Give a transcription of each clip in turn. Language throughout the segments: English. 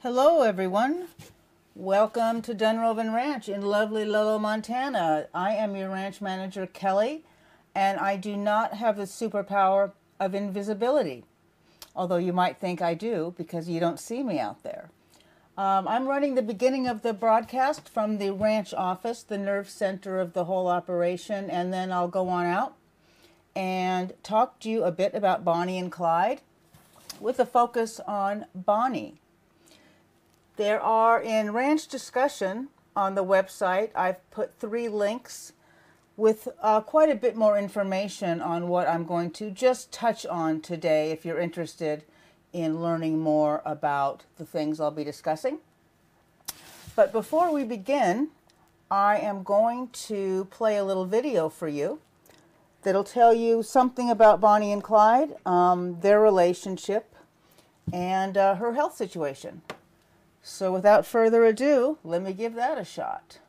Hello everyone. Welcome to Dunrovin Ranch in lovely Lolo, Montana. I am your ranch manager, Kelly, and I do not have the superpower of invisibility, although you might think I do because you don't see me out there. I'm running the beginning of the broadcast from the ranch office, the nerve center of the whole operation, and then I'll go on out and talk to you a bit about Bonnie and Clyde with a focus on Bonnie. There are, in ranch discussion on the website, I've put 3 links with quite a bit more information on what I'm going to just touch on today if you're interested in learning more about the things I'll be discussing. But before we begin, I am going to play a little video for you that'll tell you something about Bonnie and Clyde, their relationship, and her health situation. So without further ado, let me give that a shot.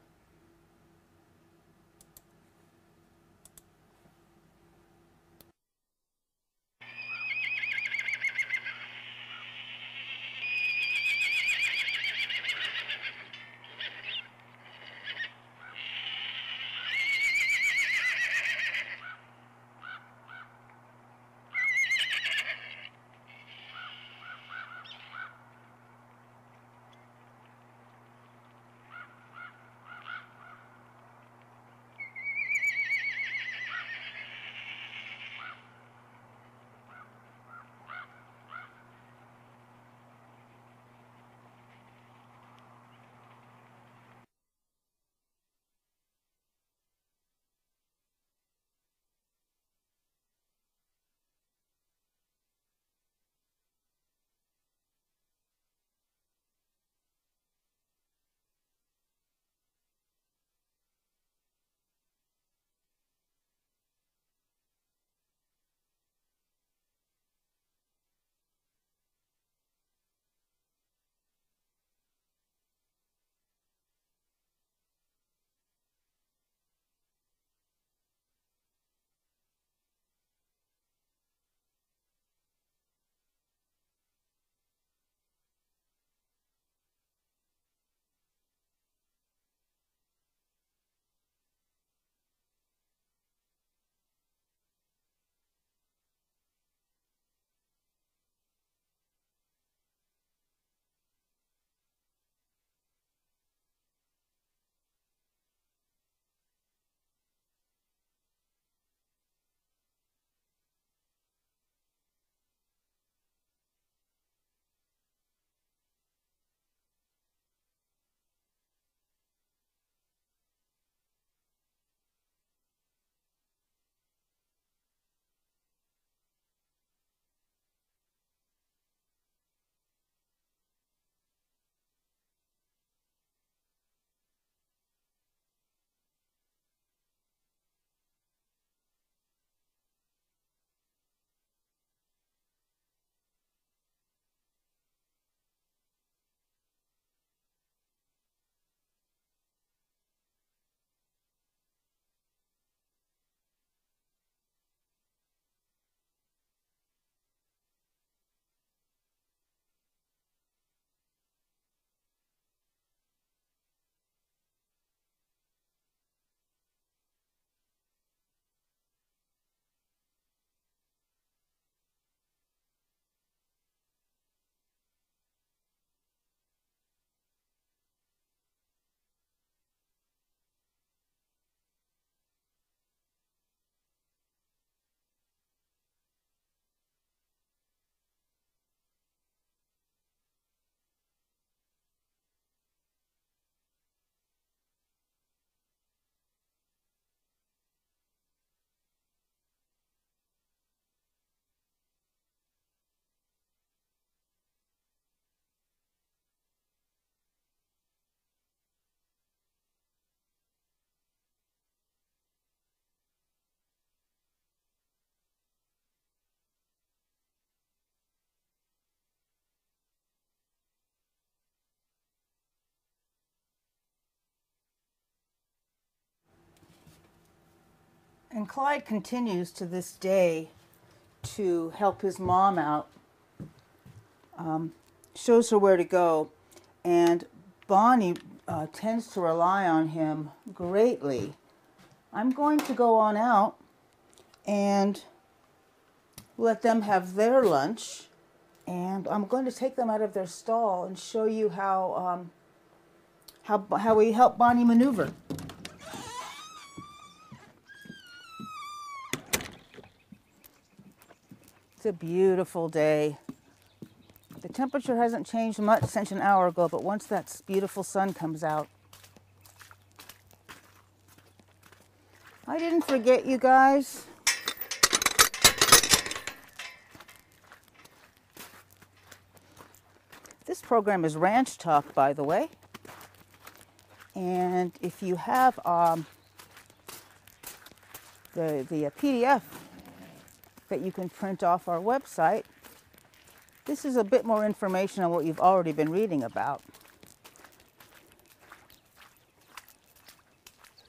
And Clyde continues to this day to help his mom out, shows her where to go. and Bonnie tends to rely on him greatly. I'm going to go on out and let them have their lunch, and I'm going to take them out of their stall and show you how we help Bonnie maneuver. It's a beautiful day. The temperature hasn't changed much since an hour ago, but once that beautiful sun comes out. I didn't forget you guys. This program is Ranch Talk, by the way. And if you have the PDF that you can print off our website, this is a bit more information on what you've already been reading about.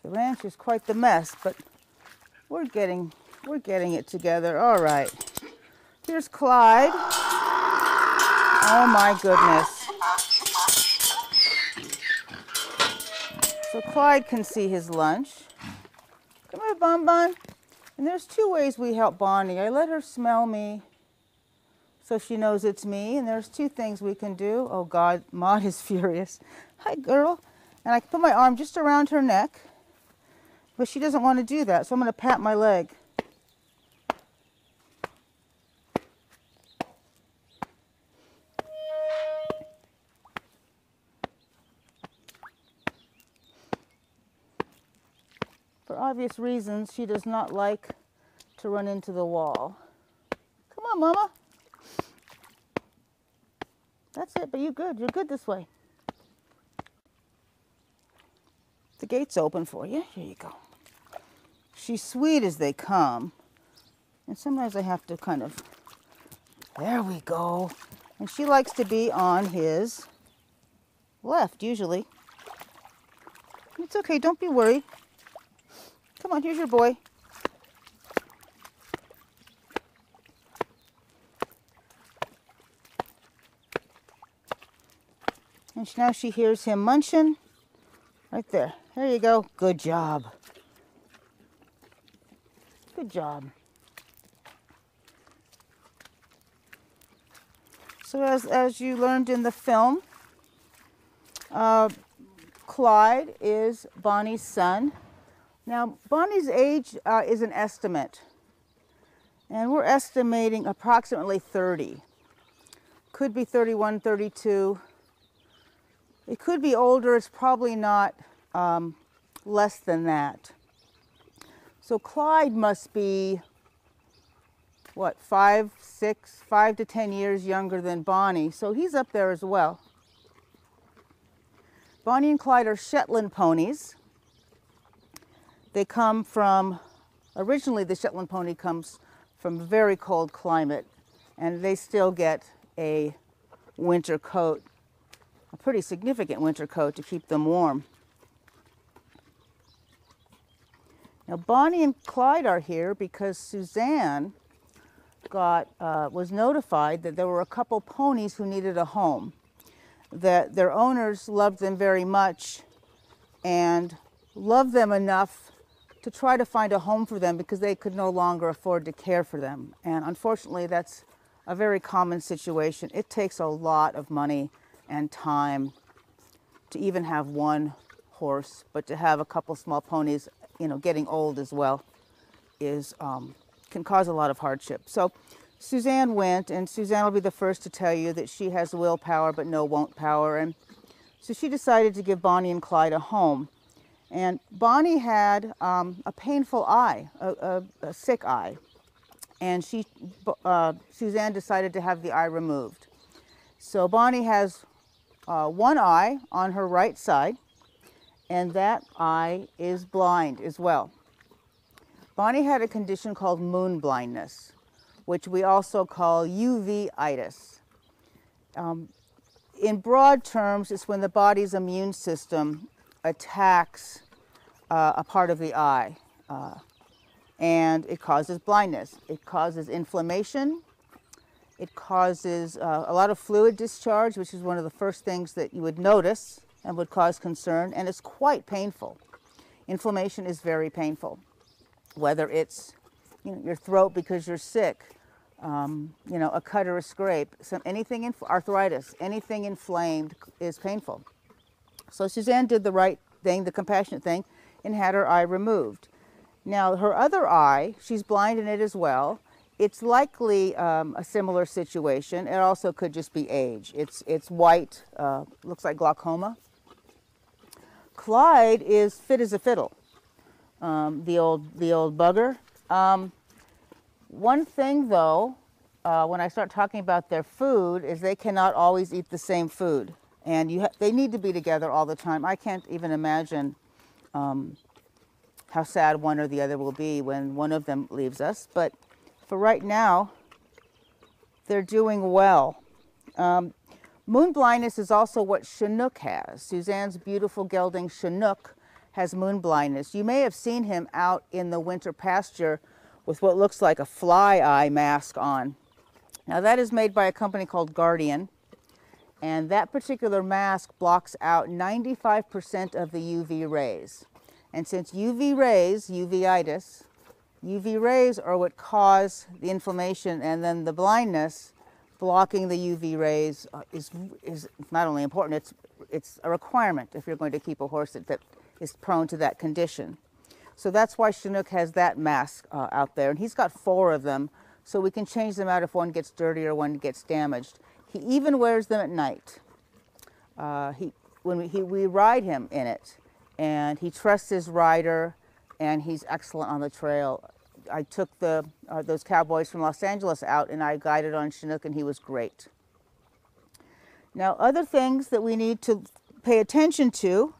The ranch is quite the mess, but we're getting it together. All right. Here's Clyde. Oh my goodness. So Clyde can see his lunch. Come here, Bonbon. And there's two ways we help Bonnie. I let her smell me so she knows it's me. And there's two things we can do. Oh God, Maud is furious. Hi, girl. And I can put my arm just around her neck. But she doesn't want to do that, so I'm going to pat my leg. For obvious reasons, she does not like to run into the wall. Come on, Mama. That's it, but you're good. You're good this way. The gate's open for you. Here you go. She's sweet as they come. And sometimes I have to kind of, there we go. And she likes to be on his left, usually. It's okay, don't be worried. Come on, here's your boy. And now she hears him munching. Right there. There you go. Good job. Good job. So as you learned in the film, Clyde is Bonnie's son. Now, Bonnie's age is an estimate. And we're estimating approximately 30. Could be 31, 32. It could be older. It's probably not less than that. So Clyde must be, what, 5 to 10 years younger than Bonnie. So he's up there as well. Bonnie and Clyde are Shetland ponies. They come from, originally the Shetland pony comes from a very cold climate, and they still get a winter coat, a pretty significant winter coat to keep them warm. Now Bonnie and Clyde are here because Suzanne was notified that there were a couple ponies who needed a home, that their owners loved them very much and loved them enough to try to find a home for them because they could no longer afford to care for them. And unfortunately, that's a very common situation. It takes a lot of money and time to even have one horse, but to have a couple small ponies, you know, getting old as well, is can cause a lot of hardship. So Suzanne went, and Suzanne will be the first to tell you that she has willpower but no won't power. And so she decided to give Bonnie and Clyde a home. And Bonnie had a painful eye, a sick eye. And Suzanne decided to have the eye removed. So Bonnie has one eye on her right side, and that eye is blind as well. Bonnie had a condition called moon blindness, which we also call uveitis. In broad terms, it's when the body's immune system attacks a part of the eye, and it causes blindness. It causes inflammation. It causes a lot of fluid discharge, which is one of the first things that you would notice and would cause concern, and it's quite painful. Inflammation is very painful, whether it's your throat because you're sick, a cut or a scrape, arthritis, anything inflamed is painful. So Suzanne did the right thing, the compassionate thing, and had her eye removed. Now her other eye, she's blind in it as well. It's likely a similar situation. It also could just be age. It's white, looks like glaucoma. Clyde is fit as a fiddle, the old bugger. One thing though, when I start talking about their food, is they cannot always eat the same food, and they need to be together all the time. I can't even imagine how sad one or the other will be when one of them leaves us. But for right now, they're doing well. Moon blindness is also what Chinook has. Suzanne's beautiful gelding Chinook has moon blindness. You may have seen him out in the winter pasture with what looks like a fly eye mask on. Now that is made by a company called Guardian, and that particular mask blocks out 95% of the UV rays. And since UV rays, uveitis, UV rays are what cause the inflammation and then the blindness, blocking the UV rays is not only important, it's a requirement if you're going to keep a horse that is prone to that condition. So that's why Chinook has that mask out there, and he's got 4 of them, so we can change them out if one gets dirty or one gets damaged. He even wears them at night. We ride him in it, and he trusts his rider, and he's excellent on the trail. I took those cowboys from Los Angeles out, and I guided on Chinook, and he was great. Now, other things that we need to pay attention to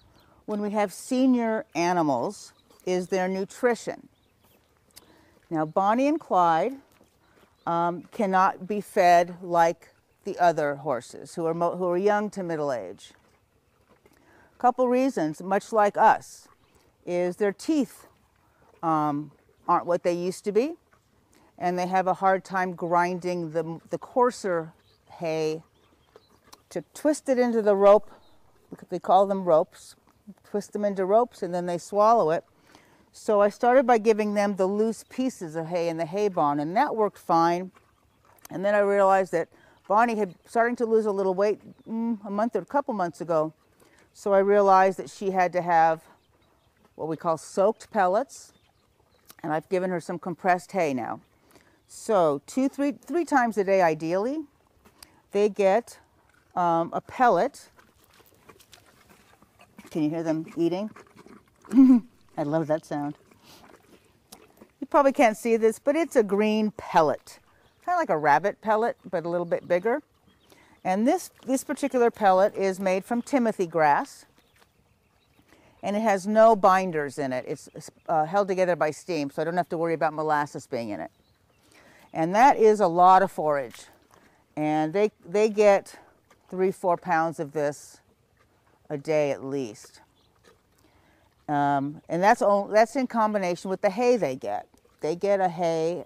when we have senior animals is their nutrition. Now, Bonnie and Clyde cannot be fed like the other horses who are young to middle age. A couple reasons, much like us, is their teeth aren't what they used to be, and they have a hard time grinding the coarser hay to twist it into the rope. They call them ropes. Twist them into ropes, and then they swallow it. So I started by giving them the loose pieces of hay in the hay barn, and that worked fine. And then I realized that Bonnie had starting to lose a little weight a couple months ago. So I realized that she had to have what we call soaked pellets, and I've given her some compressed hay now. So three times a day ideally, they get a pellet. Can you hear them eating? I love that sound. You probably can't see this, but it's a green pellet. Kind of like a rabbit pellet, but a little bit bigger. And this particular pellet is made from timothy grass, and it has no binders in it. It's held together by steam, so I don't have to worry about molasses being in it. And that is a lot of forage. And they get 3-4 pounds of this a day at least. And that's in combination with the hay they get. They get a hay,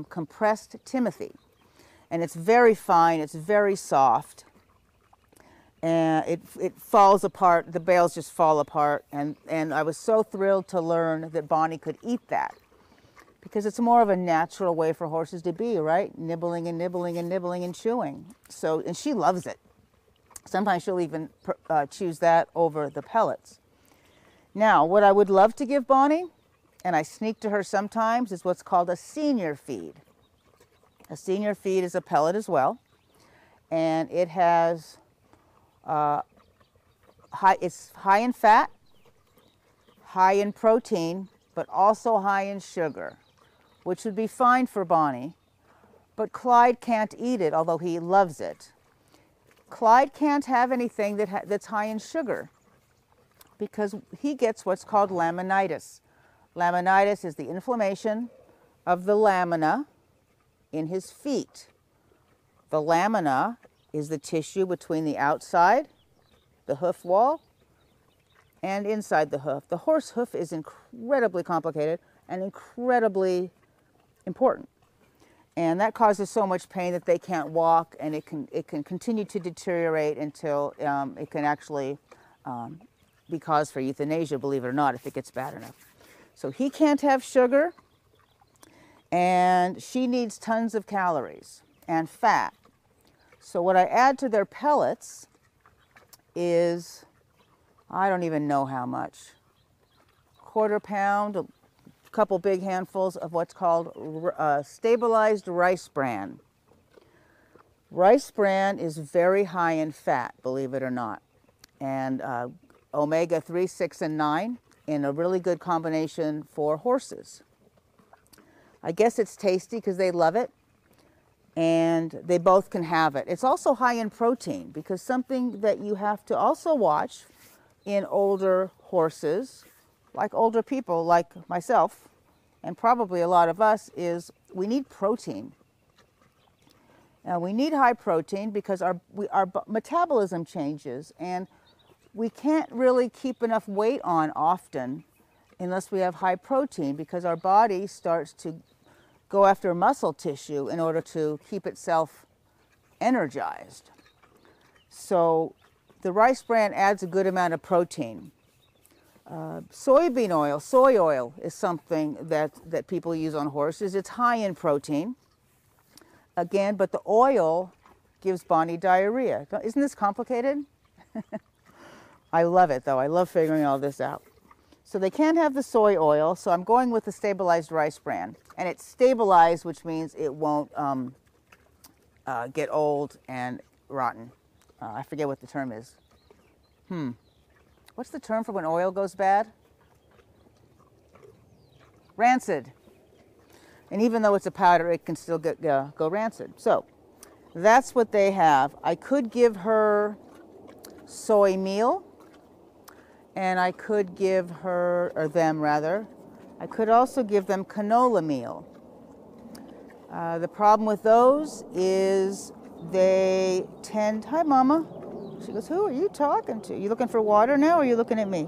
compressed timothy. And it's very fine, it's very soft. And it falls apart, the bales just fall apart. And I was so thrilled to learn that Bonnie could eat that, because it's more of a natural way for horses to be, right? Nibbling and nibbling and nibbling and chewing. So, and she loves it. Sometimes she'll even choose that over the pellets. Now, what I would love to give Bonnie, and I sneak to her sometimes, is what's called a senior feed. A senior feed is a pellet as well, and it has it's high in fat, high in protein, but also high in sugar, which would be fine for Bonnie. But Clyde can't eat it, although he loves it. Clyde can't have anything that's high in sugar, because he gets what's called laminitis. Laminitis is the inflammation of the lamina in his feet. The lamina is the tissue between the outside, the hoof wall, and inside the hoof. The horse hoof is incredibly complicated and incredibly important. And that causes so much pain that they can't walk, and it can continue to deteriorate until it can actually be cause for euthanasia, believe it or not, if it gets bad enough. So he can't have sugar, and she needs tons of calories and fat. So what I add to their pellets is, I don't even know how much, 1/4 pound, a couple big handfuls of what's called stabilized rice bran. Rice bran is very high in fat, believe it or not, and omega-3, 6, and 9 in a really good combination for horses. I guess it's tasty because they love it, and they both can have it. It's also high in protein, because something that you have to also watch in older horses, like older people like myself, and probably a lot of us, is we need protein. Now, we need high protein because our metabolism changes, and we can't really keep enough weight on often unless we have high protein, because our body starts to go after muscle tissue in order to keep itself energized. So the rice bran adds a good amount of protein. Soybean oil, soy oil, is something that people use on horses. It's high in protein, again, but the oil gives Bonnie diarrhea. Isn't this complicated? I love it, though. I love figuring all this out. So they can't have the soy oil, so I'm going with the stabilized rice bran. And it's stabilized, which means it won't get old and rotten. I forget what the term is. What's the term for when oil goes bad? Rancid. And even though it's a powder, it can still go rancid. So that's what they have. I could give her soy meal, and I could give her, or them rather, I could also give them canola meal. The problem with those is they tend, hi Mama. She goes, who are you talking to? You looking for water now, or are you looking at me?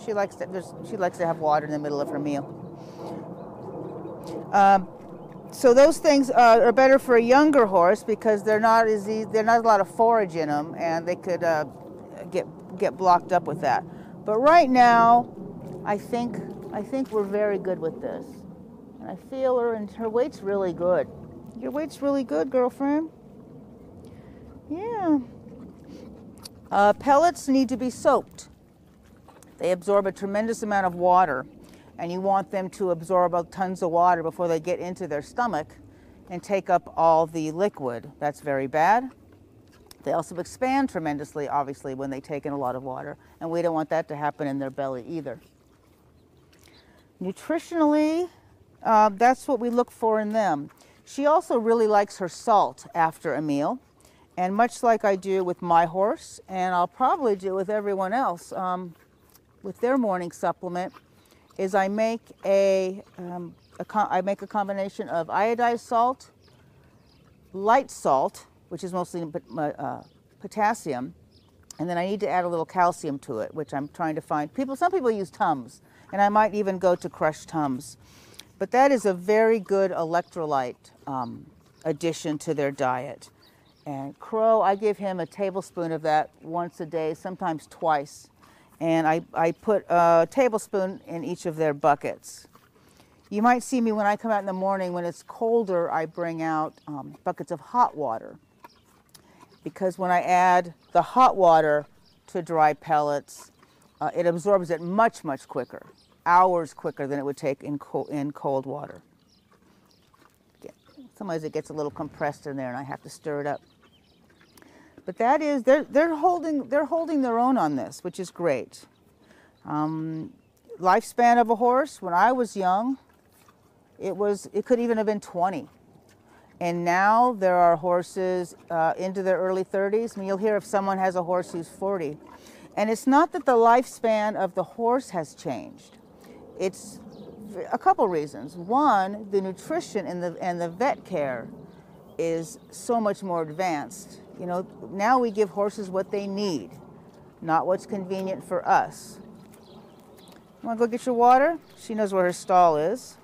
She likes to have water in the middle of her meal. So those things are better for a younger horse because they're not a lot of forage in them, and they could get blocked up with that. But right now, I think we're very good with this, and I feel her, and her weight's really good. Your weight's really good, girlfriend. Yeah. Pellets need to be soaked. They absorb a tremendous amount of water, and you want them to absorb tons of water before they get into their stomach and take up all the liquid. That's very bad. They also expand tremendously, obviously, when they take in a lot of water, and we don't want that to happen in their belly either. Nutritionally, that's what we look for in them. She also really likes her salt after a meal, and much like I do with my horse, and I'll probably do with everyone else with their morning supplement, is I make a combination of iodized salt, light salt, which is mostly potassium, and then I need to add a little calcium to it, which I'm trying to find. Some people use Tums, and I might even go to crushed Tums. But that is a very good electrolyte addition to their diet. And Crow, I give him a tablespoon of that once a day, sometimes twice. And I put a tablespoon in each of their buckets. You might see me when I come out in the morning, when it's colder, I bring out buckets of hot water. Because when I add the hot water to dry pellets, it absorbs it much, much quicker, hours quicker than it would take in cold water. Sometimes it gets a little compressed in there, and I have to stir it up. But that is, they're holding their own on this, which is great. Lifespan of a horse, when I was young, it could even have been 20. And now there are horses into their early 30s. I mean, you'll hear if someone has a horse who's 40. And it's not that the lifespan of the horse has changed. It's a couple reasons. One, the nutrition and the vet care is so much more advanced. You know, now we give horses what they need, not what's convenient for us. You want to go get your water? She knows where her stall is.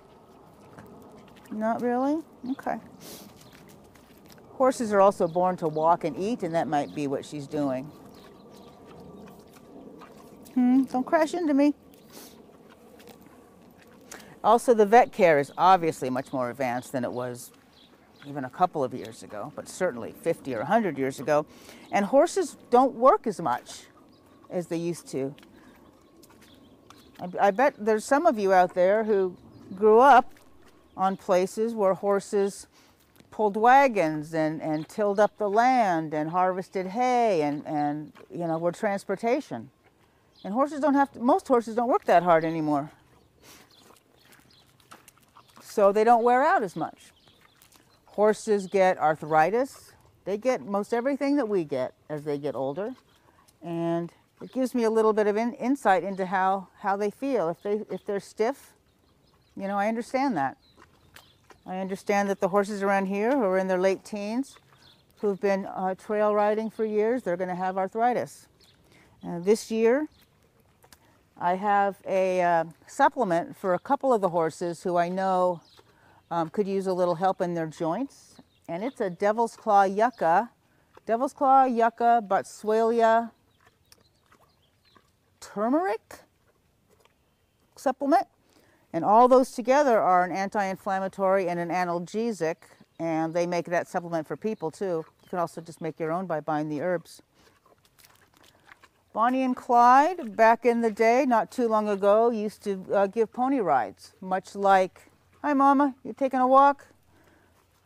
Not really? Okay. Horses are also born to walk and eat, and that might be what she's doing. Don't crash into me. Also, the vet care is obviously much more advanced than it was even a couple of years ago, but certainly 50 or 100 years ago. And horses don't work as much as they used to. I bet there's some of you out there who grew up on places where horses pulled wagons and tilled up the land and harvested hay and you know, were transportation. And horses don't have to, most horses don't work that hard anymore. So they don't wear out as much. Horses get arthritis. They get most everything that we get as they get older. And it gives me a little bit of insight into how they feel. If they're stiff, you know, I understand that. I understand that the horses around here who are in their late teens, who've been trail riding for years, they're going to have arthritis. This year, I have a supplement for a couple of the horses who I know could use a little help in their joints. And it's a Devil's Claw Yucca, Botsuelia turmeric supplement. And all those together are an anti-inflammatory and an analgesic, and they make that supplement for people too. You can also just make your own by buying the herbs. Bonnie and Clyde, back in the day, not too long ago, used to give pony rides, much like, hi Mama, you taking a walk?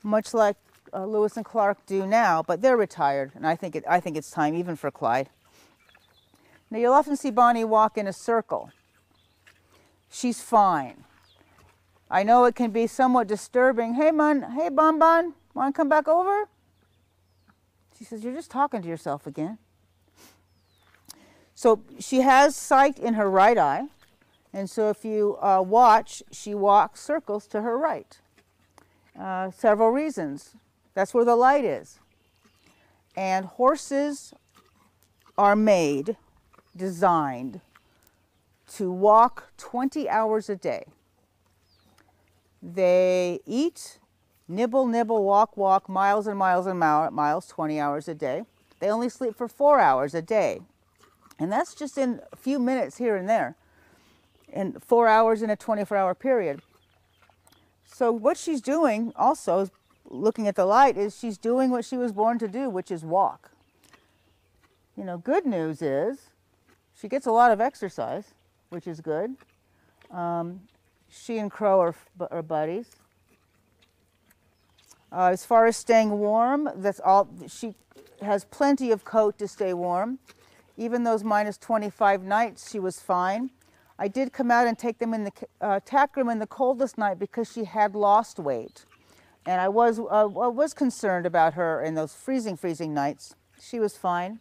Much like Lewis and Clark do now, but they're retired, and I think it's time even for Clyde. Now you'll often see Bonnie walk in a circle. She's fine. I know it can be somewhat disturbing. Hey, Bon, want to come back over? She says, you're just talking to yourself again. So she has sight in her right eye. And so if you watch, she walks circles to her right. Several reasons. That's where the light is. And horses are designed to walk 20 hours a day. They eat, nibble, walk, miles and miles and miles, 20 hours a day. They only sleep for 4 hours a day. And that's just in a few minutes here and there. And 4 hours in a 24-hour period. So what she's doing also, looking at the light, is she's doing what she was born to do, which is walk. You know, good news is she gets a lot of exercise, which is good. She and Crow are buddies. As far as staying warm, that's all. She has plenty of coat to stay warm. Even those minus 25 nights, she was fine. I did come out and take them in the tack room in the coldest night because she had lost weight. And I was concerned about her in those freezing nights. She was fine,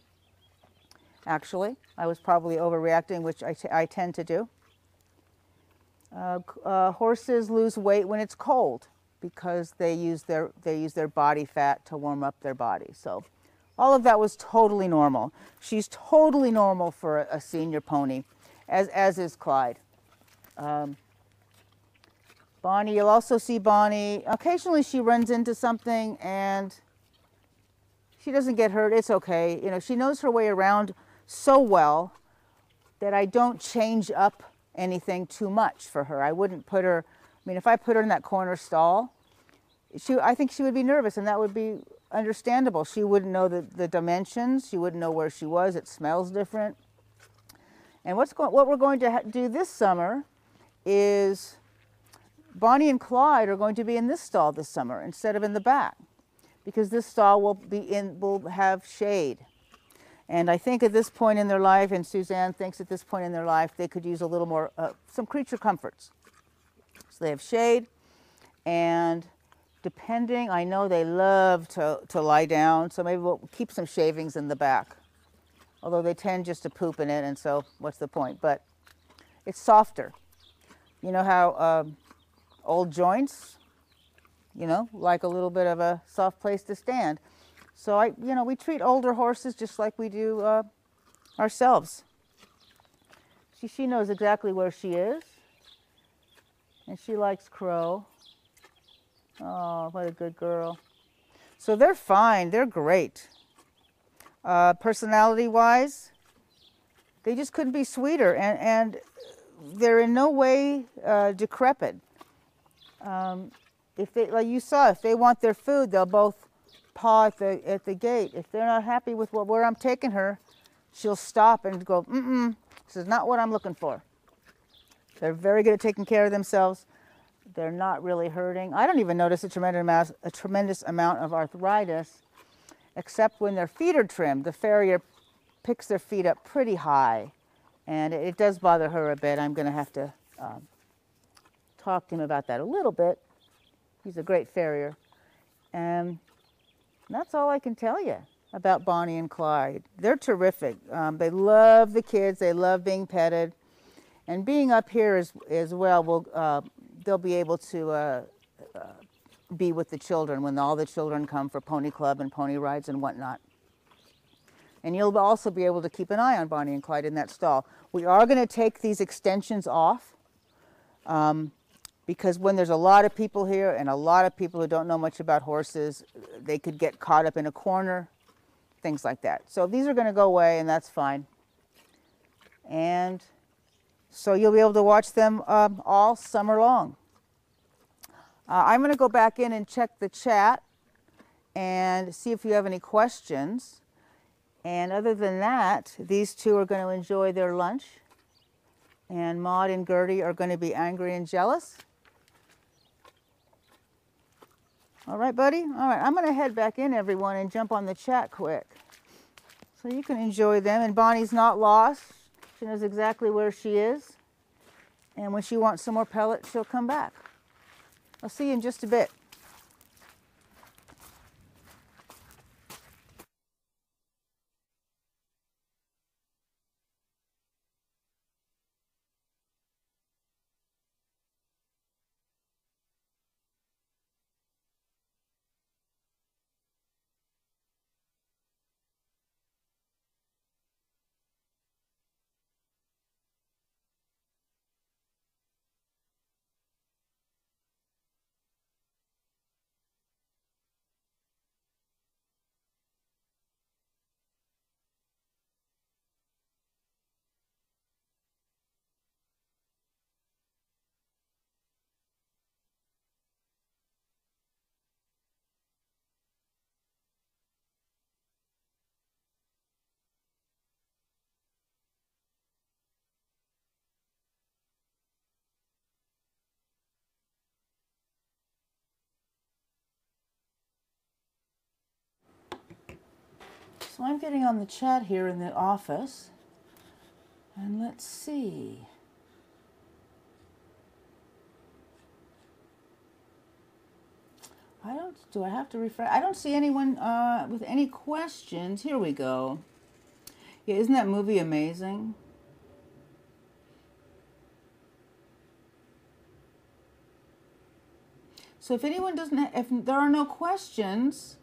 actually. I was probably overreacting, which I tend to do. Horses lose weight when it's cold because they use their body fat to warm up their body. So all of that was totally normal. She's totally normal for a senior pony, as is Clyde. Bonnie, you'll also see Bonnie, occasionally she runs into something and she doesn't get hurt, it's okay. You know, she knows her way around so well that I don't change up anything too much for her. I wouldn't put her, I mean, if I put her in that corner stall, I think she would be nervous, and that would be understandable. She wouldn't know the dimensions, she wouldn't know where she was, it smells different. And what we're going to do this summer is Bonnie and Clyde are going to be in this stall this summer instead of in the back, because this stall will have shade. And I think at this point in their life, and Suzanne thinks at this point in their life, they could use a little more, some creature comforts. So they have shade, and depending, I know they love to lie down, so maybe we'll keep some shavings in the back. Although they tend just to poop in it, and so what's the point? But it's softer. You know how old joints, you know, like a little bit of a soft place to stand. So we treat older horses just like we do ourselves. She knows exactly where she is, and she likes Crow. Oh, what a good girl. So they're fine. They're great. Personality-wise, they just couldn't be sweeter, and they're in no way decrepit. If they, like you saw, if they want their food, they'll both paw at the gate. If they're not happy with where I'm taking her, she'll stop and go, this is not what I'm looking for. They're very good at taking care of themselves. They're not really hurting. I don't even notice a tremendous amount of arthritis, except when their feet are trimmed. The farrier picks their feet up pretty high, and it does bother her a bit. I'm going to have to talk to him about that a little bit. He's a great farrier. And that's all I can tell you about Bonnie and Clyde. They're terrific. They love the kids. They love being petted. And being up here as well, they'll be able to be with the children when all the children come for pony club and pony rides and whatnot. And you'll also be able to keep an eye on Bonnie and Clyde in that stall. We are going to take these extensions off because when there's a lot of people here and a lot of people who don't know much about horses, they could get caught up in a corner, things like that. So these are going to go away, and that's fine. And so you'll be able to watch them all summer long. I'm going to go back in and check the chat and see if you have any questions. And other than that, these two are going to enjoy their lunch. And Maud and Gertie are going to be angry and jealous. All right, buddy? All right, I'm going to head back in, everyone, and jump on the chat quick. So you can enjoy them. And Bonnie's not lost. She knows exactly where she is. And when she wants some more pellets, she'll come back. I'll see you in just a bit. So I'm getting on the chat here in the office. And let's see. Do I have to refresh? I don't see anyone with any questions. Here we go. Yeah, isn't that movie amazing? So if anyone doesn't, if there are no questions,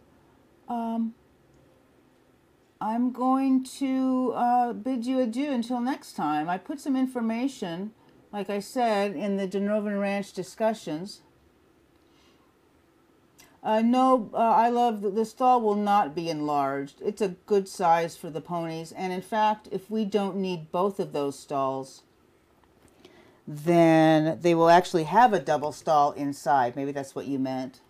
I'm going to bid you adieu until next time. I put some information, like I said, in the Dunrovin Ranch discussions. No, I love the stall will not be enlarged. It's a good size for the ponies. And in fact, if we don't need both of those stalls, then they will actually have a double stall inside. Maybe that's what you meant.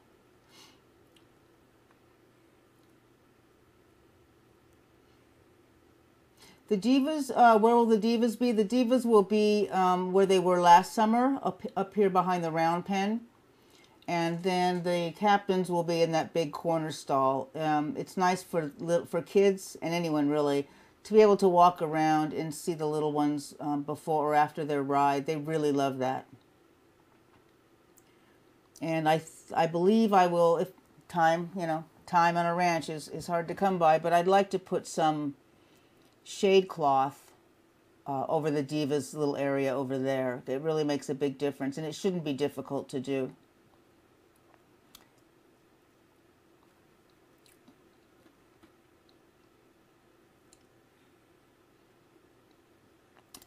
The Divas, where will the Divas be? The Divas will be where they were last summer, up here behind the round pen. And then the captains will be in that big corner stall. It's nice for kids and anyone really to be able to walk around and see the little ones before or after their ride. They really love that. And I believe I will, if time on a ranch is hard to come by, but I'd like to put some shade cloth over the Divas little area over there. It really makes a big difference, and it shouldn't be difficult to do.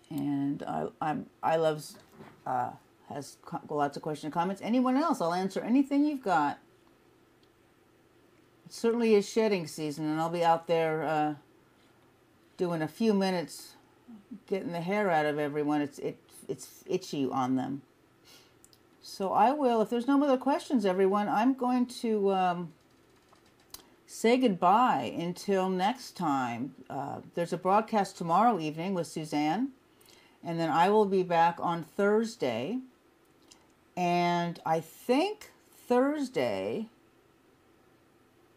And I love has lots of questions and comments. Anyone else? I'll answer anything you've got. It certainly is shedding season, and I'll be out there doing a few minutes, getting the hair out of everyone. It's itchy on them. So I will, if there's no other questions, everyone, I'm going to say goodbye until next time. There's a broadcast tomorrow evening with Suzanne, and then I will be back on Thursday. And I think Thursday,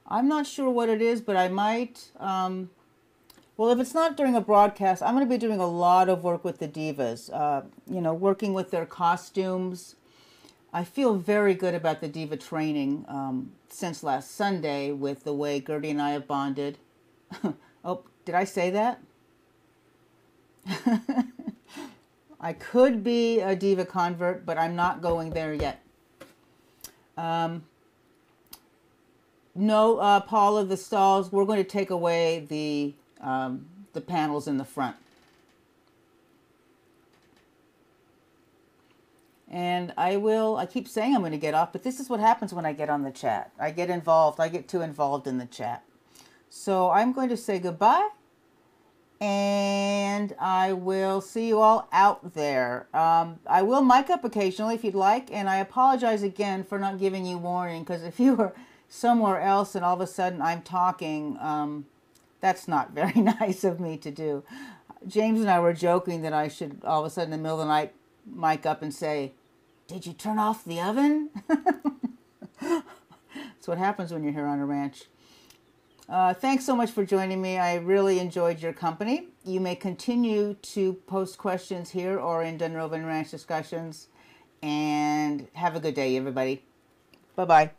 I'm not sure what it is, but I might, well, if it's not during a broadcast, I'm going to be doing a lot of work with the divas, you know, working with their costumes. I feel very good about the diva training since last Sunday with the way Gertie and I have bonded. Oh, did I say that? I could be a diva convert, but I'm not going there yet. No, Paula, the stalls, we're going to take away the panels in the front. And I keep saying I'm going to get off, but this is what happens when I get on the chat. I get involved. I get too involved in the chat. So I'm going to say goodbye, and I will see you all out there. I will mic up occasionally if you'd like, and I apologize again for not giving you warning, because if you were somewhere else and all of a sudden I'm talking, that's not very nice of me to do. James and I were joking that I should all of a sudden in the middle of the night mic up and say, "Did you turn off the oven?" That's what happens when you're here on a ranch. Thanks so much for joining me. I really enjoyed your company. You may continue to post questions here or in Dunrovin Ranch discussions. And have a good day, everybody. Bye-bye.